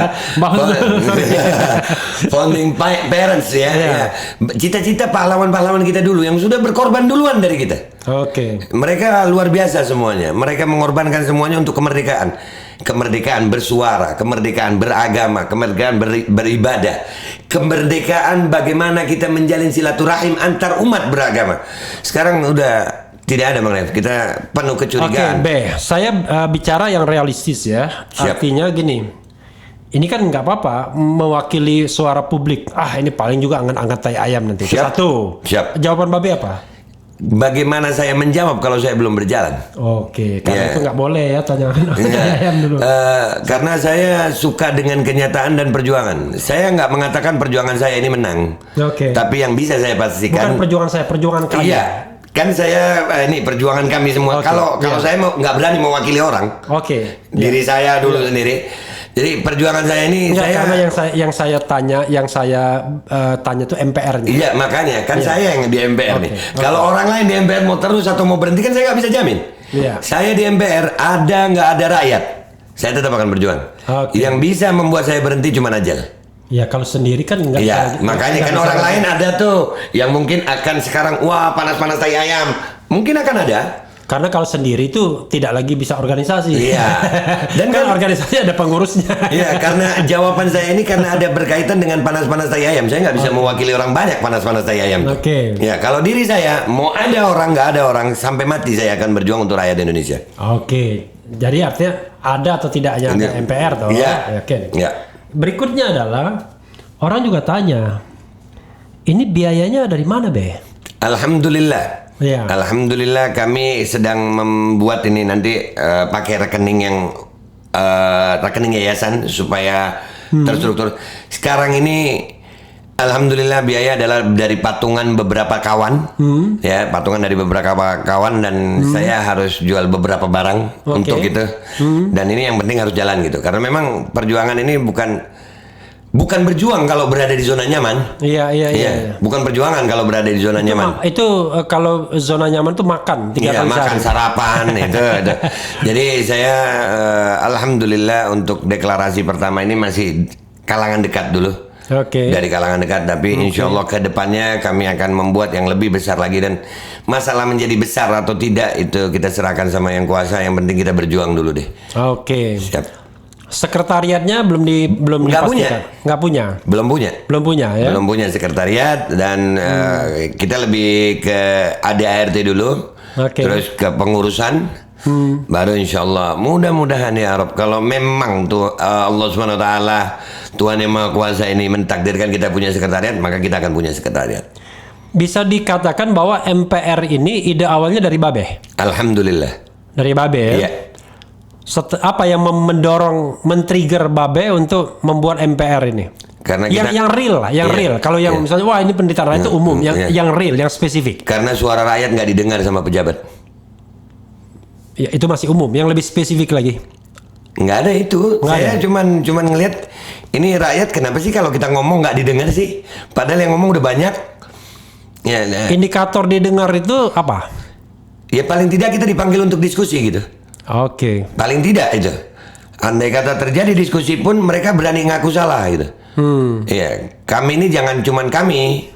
Founding parents ya. Cita-cita pahlawan-pahlawan kita dulu yang sudah berkorban duluan dari kita. Mereka luar biasa semuanya. Mereka mengorbankan semuanya untuk kemerdekaan. Kemerdekaan bersuara, kemerdekaan beragama, kemerdekaan beribadah, kemerdekaan bagaimana kita menjalin silaturahim antar umat beragama. Sekarang udah tidak ada Bang Ref, kita penuh kecurigaan. Saya bicara yang realistis ya. Artinya gini, ini kan nggak apa-apa mewakili suara publik. Ini paling juga angkat tai ayam nanti. Satu. Jawaban Babe apa? Bagaimana saya menjawab kalau saya belum berjalan? Karena itu nggak boleh ya tanya ayam dulu. Karena saya suka dengan kenyataan dan perjuangan. Saya nggak mengatakan perjuangan saya ini menang. Tapi yang bisa saya pastikan. Bukan perjuangan saya, perjuangan kami. Iya, kan saya ini perjuangan kami semua. Kalau saya nggak berani mewakili orang. Diri saya dulu sendiri. Jadi perjuangan saya ini karena yang saya tanya tuh MPR-nya. Iya, makanya kan saya yang di MPR nih. Kalau orang lain di MPR mau terus atau mau berhenti kan saya nggak bisa jamin. Saya di MPR ada nggak ada rakyat, saya tetap akan berjuang. Yang bisa membuat saya berhenti cuma ajal. Ya kalau sendiri kan nggak. Iya, makanya kan orang lain ada tuh yang mungkin akan sekarang wah panas-panas tai ayam, mungkin akan ada. Karena kalau sendiri itu tidak lagi bisa organisasi. Iya. Dan kan organisasi ada pengurusnya. Iya, karena jawaban saya ini karena ada berkaitan dengan panas-panas tai ayam. Saya nggak bisa mewakili orang banyak panas-panas tai ayam. Ya, kalau diri saya mau ada orang nggak ada orang sampai mati saya akan berjuang untuk rakyat Indonesia. Jadi artinya ada atau tidaknya MPR toh. Berikutnya adalah orang juga tanya, ini biayanya dari mana, Be? Alhamdulillah. Alhamdulillah kami sedang membuat ini nanti pakai rekening rekening yayasan supaya terstruktur. Sekarang ini alhamdulillah biaya adalah dari patungan beberapa kawan, ya patungan dari beberapa kawan dan saya harus jual beberapa barang untuk itu. Dan ini yang penting harus jalan gitu karena memang perjuangan ini bukan berjuang kalau berada di zona nyaman. Iya. Bukan perjuangan kalau berada di zona nyaman. Itu kalau zona nyaman tuh makan 3 kali makan sarapan itu. Jadi saya alhamdulillah untuk deklarasi pertama ini masih kalangan dekat dulu. Dari kalangan dekat, tapi insya Allah ke depannya kami akan membuat yang lebih besar lagi dan masalah menjadi besar atau tidak itu kita serahkan sama yang kuasa. Yang penting kita berjuang dulu deh. Siap. Sekretariatnya belum dipastikan. Belum punya sekretariat dan kita lebih ke ADART dulu, terus ke pengurusan, baru insya Allah mudah-mudahan ya Rob kalau memang tuh Allah Subhanahu Wa Taala Tuhan yang Maha Kuasa ini mentakdirkan kita punya sekretariat, maka kita akan punya sekretariat. Bisa dikatakan bahwa MPR ini ide awalnya dari Babe. Alhamdulillah. Dari Babe ya. Iya. Apa yang mendorong, men-trigger Babe untuk membuat MPR ini? Karena yang real lah, real. Kalau yang misalnya wah ini pendeta itu umum, yang real, yang spesifik. Karena suara rakyat nggak didengar sama pejabat. Ya itu masih umum, yang lebih spesifik lagi. Nggak ada itu. Saya cuman ngelihat ini rakyat kenapa sih kalau kita ngomong nggak didengar sih? Padahal yang ngomong udah banyak. Indikator didengar itu apa? Ya paling tidak kita dipanggil untuk diskusi gitu. Oke. Paling tidak itu. Andai kata terjadi diskusi pun mereka berani ngaku salah gitu. Iya, kami ini jangan cuman kami.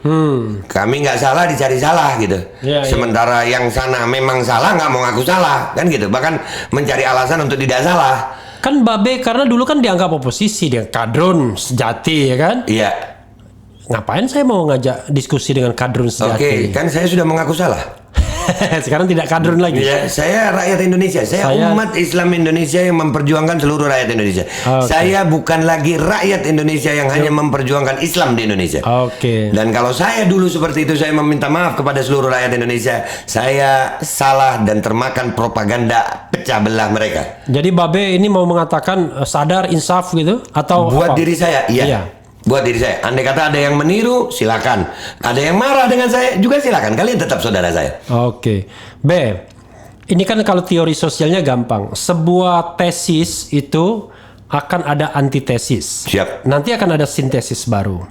Kami nggak salah dicari salah gitu. Ya, Sementara yang sana memang salah nggak mau ngaku salah kan gitu. Bahkan mencari alasan untuk tidak salah. Kan Babe karena dulu kan dianggap oposisi, dia kadrun sejati ya kan? Iya. Ngapain saya mau ngajak diskusi dengan kadrun Oke, sejati? kan saya sudah mengaku salah. Sekarang tidak kadrun lagi. Ya, saya rakyat Indonesia. Saya umat Islam Indonesia yang memperjuangkan seluruh rakyat Indonesia. Oke. Saya bukan lagi rakyat Indonesia yang hanya memperjuangkan Islam di Indonesia. Oke. Dan kalau saya dulu seperti itu, saya meminta maaf kepada seluruh rakyat Indonesia. Saya salah dan termakan propaganda pecah belah mereka. Jadi Babe ini mau mengatakan sadar insaf gitu atau Buat apa? diri saya, iya. Iya. Buat diri saya. Andai kata ada yang meniru, silakan. Ada yang marah dengan saya, juga silakan. Kalian tetap saudara saya. Oke. B. Ini kan kalau teori sosialnya gampang. Sebuah tesis itu akan ada antitesis. Siap. Nanti akan ada sintesis baru.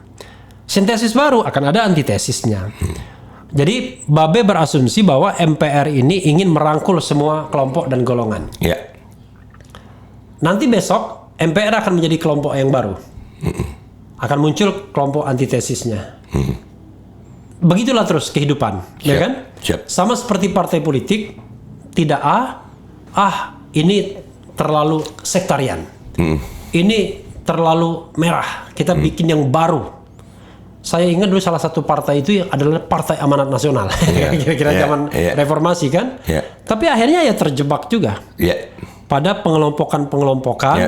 Sintesis baru akan ada antitesisnya. Jadi Babe berasumsi bahwa MPR ini ingin merangkul semua kelompok dan golongan. Ya. Nanti besok MPR akan menjadi kelompok yang baru. Akan muncul kelompok antitesisnya. Begitulah terus kehidupan, ya Siap, kan? siap. Sama seperti partai politik, tidak ini terlalu sektarian. Ini terlalu merah. Kita bikin yang baru. Saya ingat dulu salah satu partai itu adalah Partai Amanat Nasional. Kira-kira zaman reformasi kan? Tapi akhirnya ya terjebak juga. Pada pengelompokan,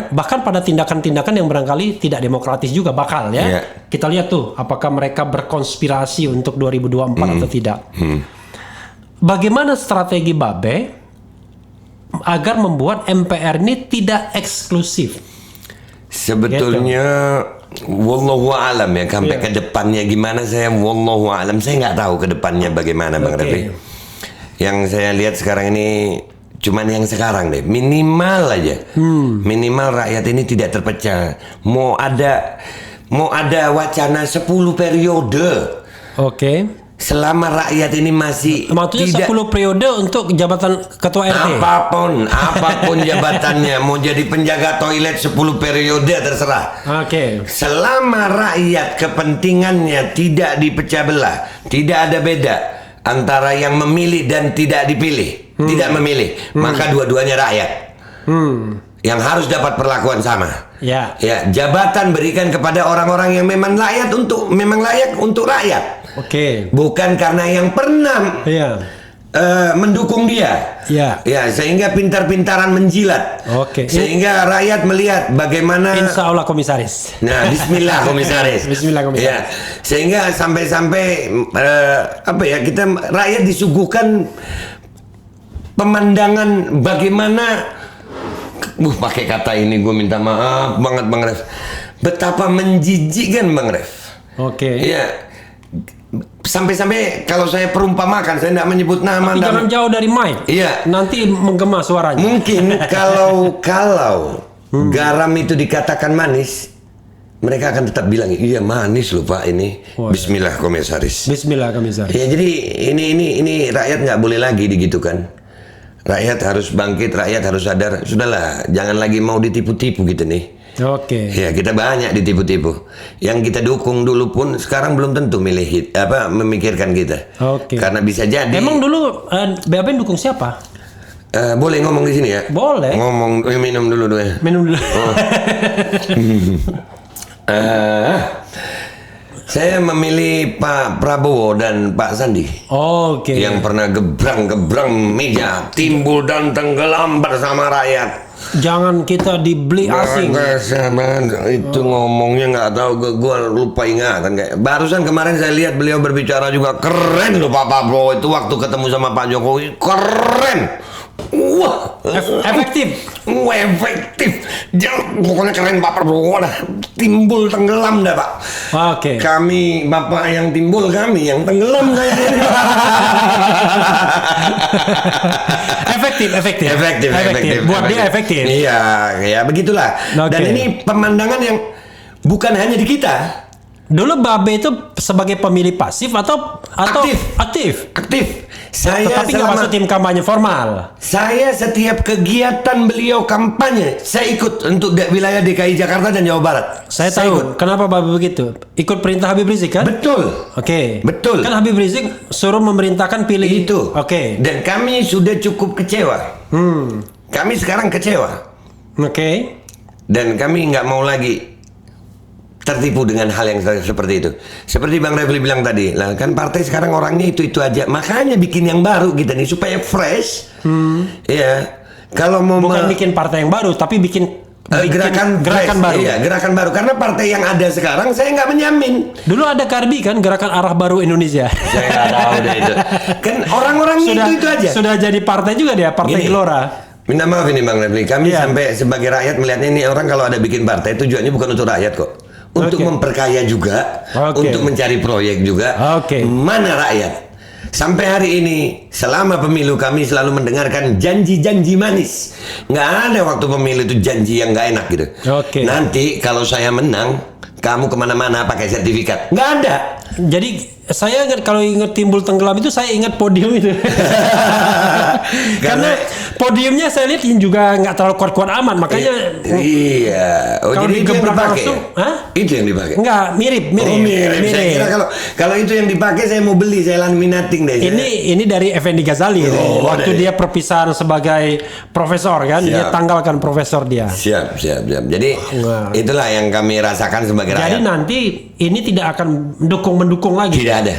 bahkan pada tindakan-tindakan yang barangkali tidak demokratis juga bakal ya. Kita lihat tuh apakah mereka berkonspirasi untuk 2024 atau tidak. Bagaimana strategi Babe agar membuat MPR ini tidak eksklusif? Sebetulnya wallahu alam ya, sampai ke depannya gimana saya wallahu alam, saya nggak tahu ke depannya bagaimana Bang Refli. Yang saya lihat sekarang ini cuman yang sekarang deh, minimal aja, minimal rakyat ini tidak terpecah. Mau ada wacana 10 periode. Selama rakyat ini masih maksudnya 10 periode untuk jabatan ketua RT. Apapun jabatannya, mau jadi penjaga toilet 10 periode terserah. Selama rakyat kepentingannya tidak dipecah belah, tidak ada beda antara yang memilih dan tidak dipilih, tidak memilih, maka dua-duanya rakyat. Yang harus dapat perlakuan sama. Ya, jabatan berikan kepada orang-orang yang memang layak untuk rakyat. Bukan karena yang pernah mendukung dia. Sehingga pintar-pintaran menjilat. Sehingga rakyat melihat bagaimana. Insya Allah komisaris. Nah, Bismillah komisaris. Bismillah komisaris. Sehingga sampai kita rakyat disuguhkan pemandangan bagaimana. Pakai kata ini gue minta maaf banget Bang Ref. Betapa menjijikkan Bang Ref. Sampai-sampai kalau saya perumpamakan, saya tidak menyebut nama. Tapi jangan jauh dari mic. Nanti menggema suaranya. Mungkin kalau garam itu dikatakan manis, mereka akan tetap bilang iya manis loh Pak ini. Bismillah komisaris. Bismillah komisaris. Ya jadi ini rakyat nggak boleh lagi digitukan. Rakyat harus bangkit, rakyat harus sadar. Sudahlah, jangan lagi mau ditipu-tipu gitu nih. Ya kita banyak ditipu-tipu. Yang kita dukung dulu pun sekarang belum tentu memikirkan kita. Karena bisa jadi. Emang dulu BAB dukung siapa? Boleh ngomong di sini ya? Boleh. Ngomong minum dulu ya. Minum dulu. Saya memilih Pak Prabowo dan Pak Sandi. Yang pernah gebrang meja, timbul dan tenggelam bersama rakyat. Jangan kita dibeli asing. Itu ngomongnya nggak tahu, gue lupa ingatan kayak. Barusan kemarin saya lihat beliau berbicara juga keren loh Pak Prabowo itu waktu ketemu sama Pak Jokowi, keren. Wah, efektif. Pokoknya keren Pak Prabowo dah. Timbul tenggelam dah Pak. Kami Bapak yang timbul, kami yang tenggelam saya. Efektif. Buat dia efektif. Iya, begitulah. Dan ini pemandangan yang bukan hanya di kita. Dulu Babe itu sebagai pemilih pasif atau aktif? Aktif. Tetapi nggak masuk tim kampanye formal. Saya setiap kegiatan beliau kampanye, saya ikut untuk wilayah DKI Jakarta dan Jawa Barat. Saya tahu kenapa Babe begitu. Ikut perintah Habib Rizik kan? Betul. Oke. Betul. Kan Habib Rizik suruh memerintahkan pilih Itu. Oke. Dan kami sudah cukup kecewa. Kami sekarang kecewa. Oke. Dan kami nggak mau lagi tertipu dengan hal yang seperti itu. Seperti Bang Refli bilang tadi, lah kan partai sekarang orangnya itu aja. Makanya bikin yang baru kita nih supaya fresh. Ya, kalau mau Bukan bikin partai yang baru, tapi bikin gerakan baru. Iya, gerakan baru. Karena partai yang ada sekarang saya nggak menjamin. Dulu ada Karbi kan, gerakan arah baru Indonesia. Saya nggak tahu deh itu. Kan orang-orangnya itu aja. Sudah jadi partai juga dia, Partai Gini. Gelora. Minta maaf ini Bang Refli, kami Iya. sampai sebagai rakyat melihatnya ini orang kalau ada bikin partai tujuannya bukan untuk rakyat kok. Untuk Oke. memperkaya juga, Oke. untuk mencari proyek juga. Oke. Mana rakyat? Sampai hari ini, selama pemilu kami selalu mendengarkan janji-janji manis. Nggak ada waktu pemilu itu janji yang nggak enak gitu. Oke. Nanti kalau saya menang, kamu kemana-mana pakai sertifikat. Nggak ada. Jadi saya kalau ingat Timbul Tenggelam itu saya ingat podium itu. Karena podiumnya saya lihat juga nggak terlalu kuat-kuat amat, makanya Iya. Oh, kalau jadi itu yang digebrak dipakai. langsung, hah? Itu yang dipakai. Enggak, mirip. Oh, mirip. Saya kira kalau itu yang dipakai saya mau beli, saya laminating deh. Ini dari Effendi Ghazali Oh, waktu dari- dia perpisahan sebagai profesor kan, dia Siap. tanggalkan profesor dia. Siap. Jadi Wah. itulah yang kami rasakan sebagai Jadi rakyat. nanti ini tidak akan mendukung lagi. Tidak ada.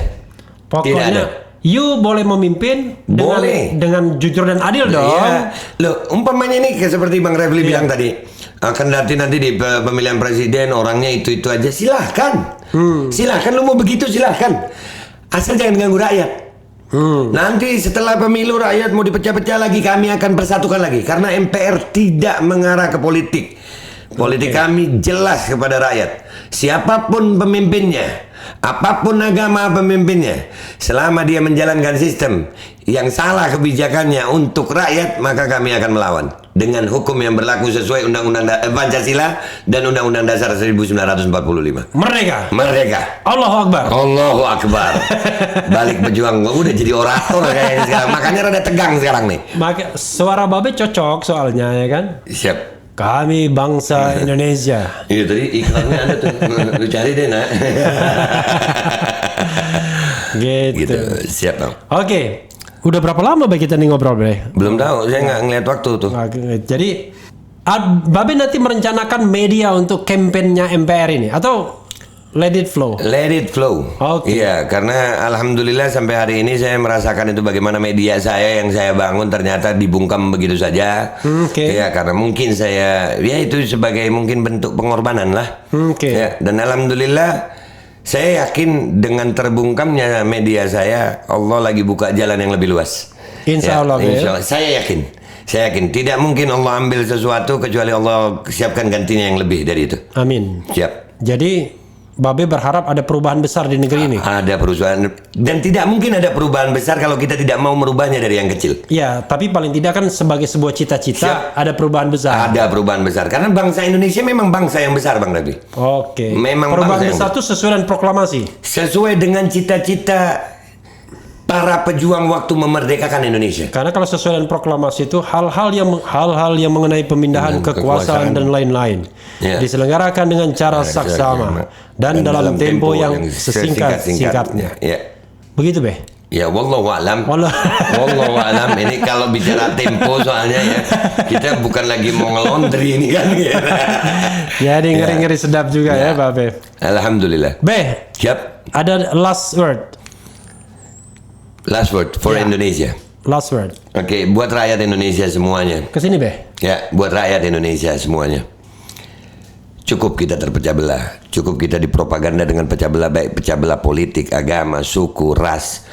Pokoknya Tidak ada. you boleh memimpin Boleh. dengan jujur dan adil dong. Iya. Loh, umpamanya ini kayak seperti Bang Refli bilang tadi, akan nanti di pemilihan presiden orangnya itu aja, silahkan. Silahkan lu mau begitu silahkan. Asal jangan ganggu rakyat. Nanti setelah pemilu rakyat mau dipecah-pecah lagi, kami akan persatukan lagi karena MPR tidak mengarah ke politik. Politik kami jelas kepada rakyat. Siapapun pemimpinnya, apapun agama pemimpinnya, selama dia menjalankan sistem yang salah kebijakannya untuk rakyat, maka kami akan melawan dengan hukum yang berlaku sesuai Undang-Undang Pancasila dan Undang-Undang Dasar 1945. Merdeka. Merdeka. Allahu Akbar. Allahu Akbar. Balik pejuang, udah jadi orator kayaknya sekarang. Makanya rada tegang sekarang nih. Maka suara Babe cocok soalnya ya kan. Siap. Kami bangsa Indonesia. Iya tadi iklannya ada tuh. Lu cari deh nak. Gitu. Gitu. Siap Bang. Oke. Udah berapa lama Babe kita nih ngobrol, Bre? Belum tahu, saya nggak ngeliat waktu tuh. Jadi Babe nanti merencanakan media untuk kampanyenya MPR ini atau let it flow? Let it flow. Oke. Iya, karena alhamdulillah sampai hari ini saya merasakan itu bagaimana media saya yang saya bangun ternyata dibungkam begitu saja. Oke. Iya, karena mungkin saya ya itu sebagai mungkin bentuk pengorbanan lah. Oke. Ya, dan alhamdulillah saya yakin dengan terbungkamnya media saya, Allah lagi buka jalan yang lebih luas. Insya Allah, ya. Insya Allah. Saya yakin tidak mungkin Allah ambil sesuatu kecuali Allah siapkan gantinya yang lebih dari itu. Amin. Siap. Jadi Babe berharap ada perubahan besar di negeri ini. Ada perubahan dan tidak mungkin ada perubahan besar kalau kita tidak mau merubahnya dari yang kecil. Ya, tapi paling tidak kan sebagai sebuah cita-cita ada perubahan besar. Ada perubahan besar karena bangsa Indonesia memang bangsa yang besar Bang Rabi. Oke. Memang perubahan bangsa yang besar itu sesuai dengan proklamasi. Sesuai dengan cita-cita para pejuang waktu memerdekakan Indonesia. Karena kalau sesuai dengan proklamasi itu hal-hal yang mengenai pemindahan kekuasaan dan lain-lain Ya. diselenggarakan dengan cara saksama dan dalam tempo yang sesingkat-singkatnya. Ya. Begitu, Be? Ya wallahu a'lam. Wallah. Wallahu a'lam. Ini kalau bicara tempo soalnya ya kita bukan lagi mau ngelondri ini kan. Jadi ngeri-ngeri sedap juga ya, Babe. Alhamdulillah. Be, Siap. ada last word. Last word for Indonesia. Last word. Oke, buat rakyat Indonesia semuanya. Kesini, Be. Ya, buat rakyat Indonesia semuanya. Cukup kita terpecah belah. Cukup kita dipropaganda dengan pecah belah, baik pecah belah politik, agama, suku, ras.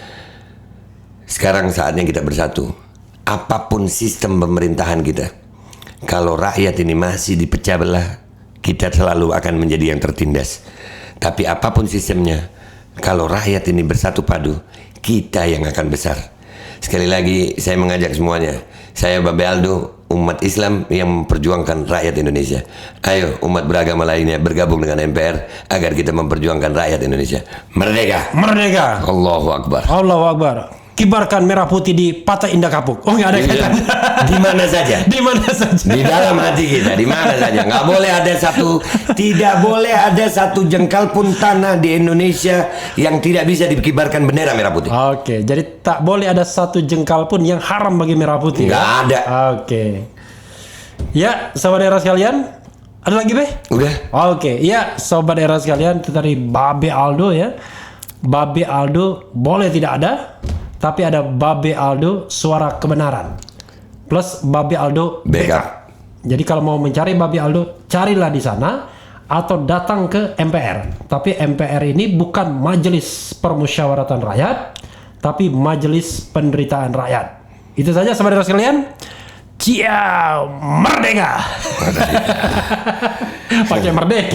Sekarang saatnya kita bersatu. Apapun sistem pemerintahan kita, kalau rakyat ini masih dipecah belah, kita selalu akan menjadi yang tertindas. Tapi apapun sistemnya, kalau rakyat ini bersatu padu, kita yang akan besar. Sekali lagi saya mengajak semuanya. Saya Babe Aldo, umat Islam yang memperjuangkan rakyat Indonesia. Ayo umat beragama lainnya bergabung dengan MPR agar kita memperjuangkan rakyat Indonesia. Merdeka. Merdeka. Allahu Akbar. Allahu Akbar. kibarkan merah putih di Partai Indah Kapuk. Oh, nggak ada kaitan. Di mana saja. Di mana saja. Di dalam hati kita, di mana saja. Tidak boleh ada satu jengkal pun tanah di Indonesia yang tidak bisa dikibarkan bendera merah putih. Oke, jadi tak boleh ada satu jengkal pun yang haram bagi merah putih. Nggak ada. Oke. Ya, sobat era sekalian, ada lagi, Be? Udah. Oke, ya sobat era sekalian, itu tadi Babe Aldo ya. Babe Aldo boleh tidak ada, tapi ada Babe Aldo suara kebenaran. Plus Babe Aldo Backup. Jadi kalau mau mencari Babe Aldo, carilah di sana atau datang ke MPR. Tapi MPR ini bukan Majelis Permusyawaratan Rakyat, tapi Majelis Penderitaan Rakyat. Itu saja sobat era sekalian. Ciao, merdeka. Pakai merdeka.